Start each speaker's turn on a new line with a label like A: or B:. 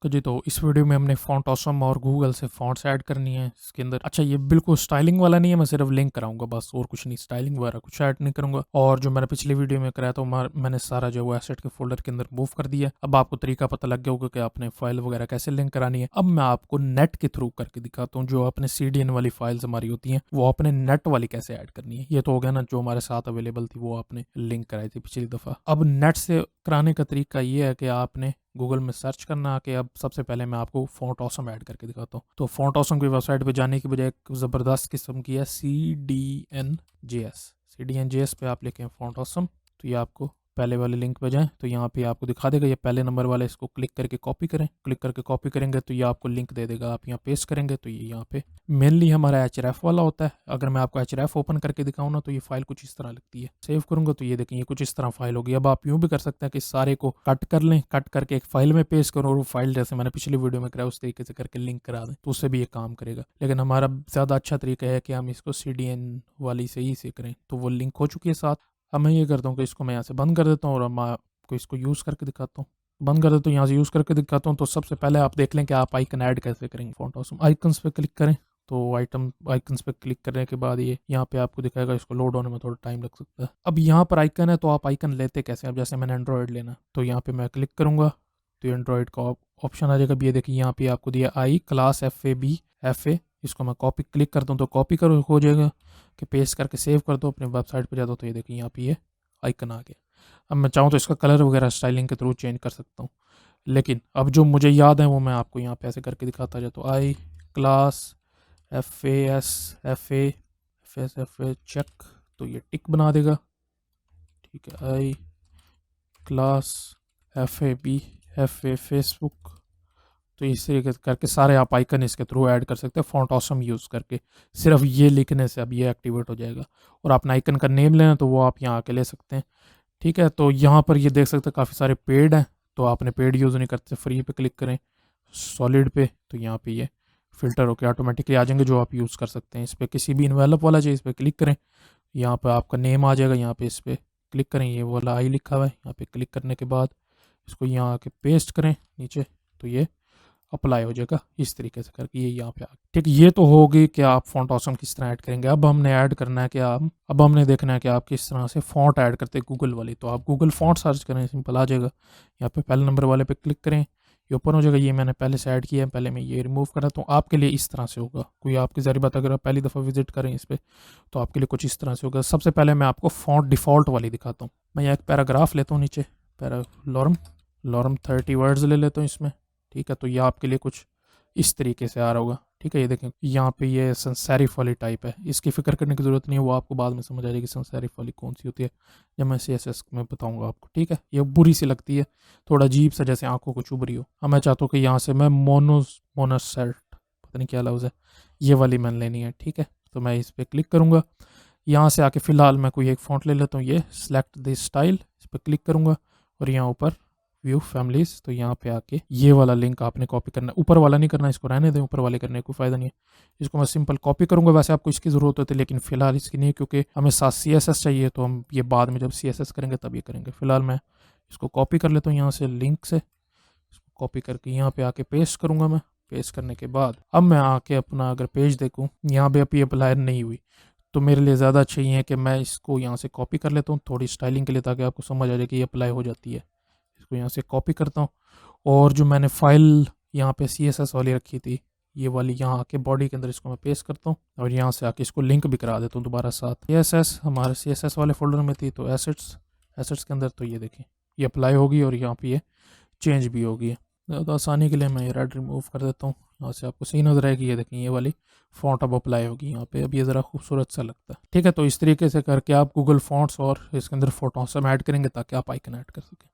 A: जी तो इस वीडियो में हमने फ़ॉन्ट ऑसम और गूगल से फ़ॉन्ट्स ऐड करनी है इसके अंदर। अच्छा ये बिल्कुल स्टाइलिंग वाला नहीं है, मैं सिर्फ लिंक कराऊंगा बस, और कुछ नहीं, स्टाइलिंग वगैरह कुछ ऐड नहीं करूंगा। और जो मैंने पिछली वीडियो में कराया तो मैंने सारा जो वो एसेट के फोल्डर के अंदर मूव कर दिया। अब आपको तरीका पता लग गया होगा कि आपने फाइल वगैरह कैसे लिंक करानी है। अब मैं आपको नेट के थ्रू करके दिखाता हूँ, जो अपने CDN वाली फाइल्स हमारी होती हैं वो अपने नेट वाली कैसे ऐड करनी है। ये तो हो गया ना, जो हमारे साथ अवेलेबल थी वो आपने लिंक कराई थी पिछली दफ़ा। अब नेट से कराने का तरीका ये है कि आपने गूगल में सर्च करना कि अब सबसे पहले मैं आपको फ़ॉन्ट ऑसम ऐड करके दिखाता हूँ। तो फ़ॉन्ट ऑसम की वेबसाइट पे जाने की बजाय एक ज़बरदस्त किस्म की है CDNJS पे आप लिखें फ़ॉन्ट ऑसम, तो ये आपको पहले वाले लिंक पे जाएं तो यहाँ पे आपको दिखा देगा ये पहले नंबर वाले, इसको क्लिक करके कॉपी करें। क्लिक करके कॉपी करेंगे तो ये आपको लिंक दे देगा, आप यहाँ पेस्ट करेंगे तो ये यहाँ पे मेनली हमारा href वाला होता है। अगर मैं आपको href ओपन करके दिखाऊँ ना तो ये फाइल कुछ इस तरह लगती है। सेव करूँगा तो ये देखें ये कुछ इस तरह फाइल होगी। अब आप यूँ भी कर सकते हैं कि सारे को कट कर लें, कट करके एक फाइल में पेस्ट करो और वो फाइल जैसे मैंने पिछली वीडियो में कराया उस तरीके से करके लिंक करा दें, तो उससे भी ये काम करेगा। लेकिन हमारा ज़्यादा अच्छा तरीका है कि हम इसको CDN वाली से ही से करें। तो वो लिंक हो चुकी है साथ। अब मैं ये करता हूँ कि इसको मैं यहाँ से बंद कर देता हूँ और मैं आपको इसको यूज़ करके दिखाता हूँ। बंद कर देता हूँ, यहाँ से यूज़ करके दिखाता हूँ। तो सबसे पहले आप देख लें कि आप आइकन ऐड कैसे करेंगे फ़ॉन्ट ऑसम। आइकन्स पे क्लिक करें तो आइकन्स पे क्लिक करने के बाद ये यहाँ पे आपको दिखाएगा, इसको लोड होने में थोड़ा टाइम लग सकता है। अब यहाँ पर आइकन है तो आप आइकन लेते कैसे, अब जैसे मैंने एंड्रॉयड लेना तो यहाँ पे मैं क्लिक करूँगा तो एंड्रॉयड का ऑप्शन आ जाएगा। ये देखिए यहाँ पे आपको दिया आई क्लास FA, इसको मैं कॉपी क्लिक करता हूँ तो कॉपी करो हो जाएगा कि पेस्ट करके सेव कर दो अपने वेबसाइट पर जाता हूँ तो ये देखिए यहाँ पे ये आइकन आ गया। अब मैं चाहूँ तो इसका कलर वगैरह स्टाइलिंग के थ्रू चेंज कर सकता हूँ, लेकिन अब जो मुझे याद है वो मैं आपको यहाँ पे ऐसे करके दिखाता जाता हूँ। आई क्लास FA चेक, तो ये टिक बना देगा। ठीक है, आई क्लास FA फेसबुक, तो इस तरीके करके सारे आप आइकन इसके थ्रू ऐड कर सकते हैं फ़ॉन्ट ऑसम यूज़ करके। सिर्फ ये लिखने से अब ये एक्टिवेट हो जाएगा। और अपना आइकन का नेम लेना तो वो आप यहाँ आके ले सकते हैं। ठीक है, तो यहाँ पर ये देख सकते हैं काफ़ी सारे पेड हैं, तो आपने पेड यूज़ नहीं करते, फ्री पे क्लिक करें सॉलिड पे, तो यहाँ पे ये फ़िल्टर होकर ऑटोमेटिकली आ जाएंगे जो आप यूज़ कर सकते हैं। इस पर किसी भी इन्वेलप वाला चाहिए इस पर क्लिक करें, यहाँ पर आपका नेम आ जाएगा, यहाँ पे इस पर क्लिक करें, ये वाला आई लिखा हुआ है, यहाँ पे क्लिक करने के बाद इसको यहाँ आके पेस्ट करें नीचे, तो ये अप्लाई हो जाएगा इस तरीके से करके ये यहाँ पे आ। ठीक, ये तो होगी कि आप फ़ॉन्ट ऑसम किस तरह ऐड करेंगे। अब हमने ऐड करना है कि आप, अब हमने देखना है कि आप किस तरह से फ़ॉन्ट ऐड करते हैं गूगल वाली। तो आप गूगल फ़ॉन्ट सर्च करें, सिंपल आ जाएगा। यहाँ पे पहले नंबर वाले पे क्लिक करें, ये ओपन हो जाएगा। ये मैंने पहले से ऐड किया है, पहले मैं ये रिमूव कर रहा हूँ। आपके लिए इस तरह से होगा, कोई आपकी ज़ाहिर बात अगर आप पहली दफ़ा विजिट करें इस पर तो आपके लिए कुछ इस तरह से होगा। सबसे पहले मैं आपको फ़ॉन्ट डिफ़ॉल्ट वाली दिखाता हूँ। मैं यहाँ एक पैराग्राफ लेता हूँ नीचे, लॉरम 30 वर्ड्स ले लेता हूँ इसमें। ठीक है, तो ये आपके लिए कुछ इस तरीके से आ रहा होगा। ठीक है, ये देखें यहाँ पे ये sans serif वाली टाइप है, इसकी फिक्र करने की ज़रूरत नहीं है, वो आपको बाद में समझ आ जाएगी sans serif वाली कौन सी होती है, जब मैं CSS में बताऊंगा आपको। ठीक है, ये बुरी सी लगती है, थोड़ा अजीब सा, जैसे आंखों को चुभ रही हो। अब मैं चाहता हूँ कि यहाँ से मैं मोनोसेट, पता नहीं क्या लफ्ज़ है, ये वाली मैंने लेनी है। ठीक है, तो मैं इस पर क्लिक करूँगा। यहाँ से आके फ़िलहाल मैं कोई एक फ़ॉन्ट ले लेता हूँ, ये सेलेक्ट दिस स्टाइल, इस पर क्लिक करूँगा और यहाँ ऊपर व्यू फैमिलीज, तो यहाँ पे आके ये वाला लिंक आपने कॉपी करना है। ऊपर वाला नहीं करना, इसको रहने दें, ऊपर वाले करने का कोई फ़ायदा नहीं है। इसको मैं सिंपल कॉपी करूँगा, वैसे आपको इसकी ज़रूरत होती है लेकिन फ़िलहाल इसकी नहीं है, क्योंकि हमें साथ CSS चाहिए, तो हम ये बाद में जब CSS करेंगे तब ये करेंगे। फ़िलहाल मैं इसको कॉपी कर लेता हूँ यहाँ से लिंक से, इसको कॉपी करके यहाँ पे आके पेस्ट करूँगा मैं। पेस्ट करने के बाद अब मैं आके अपना अगर पेज देखूँ, यहाँ पे अभी अप्लाई नहीं हुई, तो मेरे लिए ज़्यादा अच्छा ही है कि मैं इसको यहाँ से कॉपी कर लेता हूँ थोड़ी स्टाइलिंग के लिए, ताकि आपको समझ आ जाए कि ये अप्लाई हो जाती है। इसको यहाँ से कॉपी करता हूँ और जो मैंने फाइल यहाँ पे CSS वाली रखी थी, ये वाली यहाँ आके बॉडी के अंदर इसको मैं पेस्ट करता हूँ और यहाँ से आके इसको लिंक भी करा देता हूँ दोबारा साथ। CSS हमारे CSS वाले फोल्डर में थी, तो एसेट्स के अंदर, तो ये देखिए ये अप्लाई होगी और यहाँ पे ये चेंज भी होगी। ज़्यादा आसानी के लिए मैं ये रेड रिमूव कर देता हूँ, यहाँ से आपको सही नजर आएगी। ये देखें ये वाली फ़ॉन्ट अब अप्लाई होगी यहाँ पे, अब ये ज़रा खूबसूरत सा लगता है। ठीक है, तो इस तरीके से करके आप गूगल फ़ॉन्ट्स और इसके अंदर फ़ोटो सब ऐड करेंगे ताकि आप आइकन ऐड कर सकें।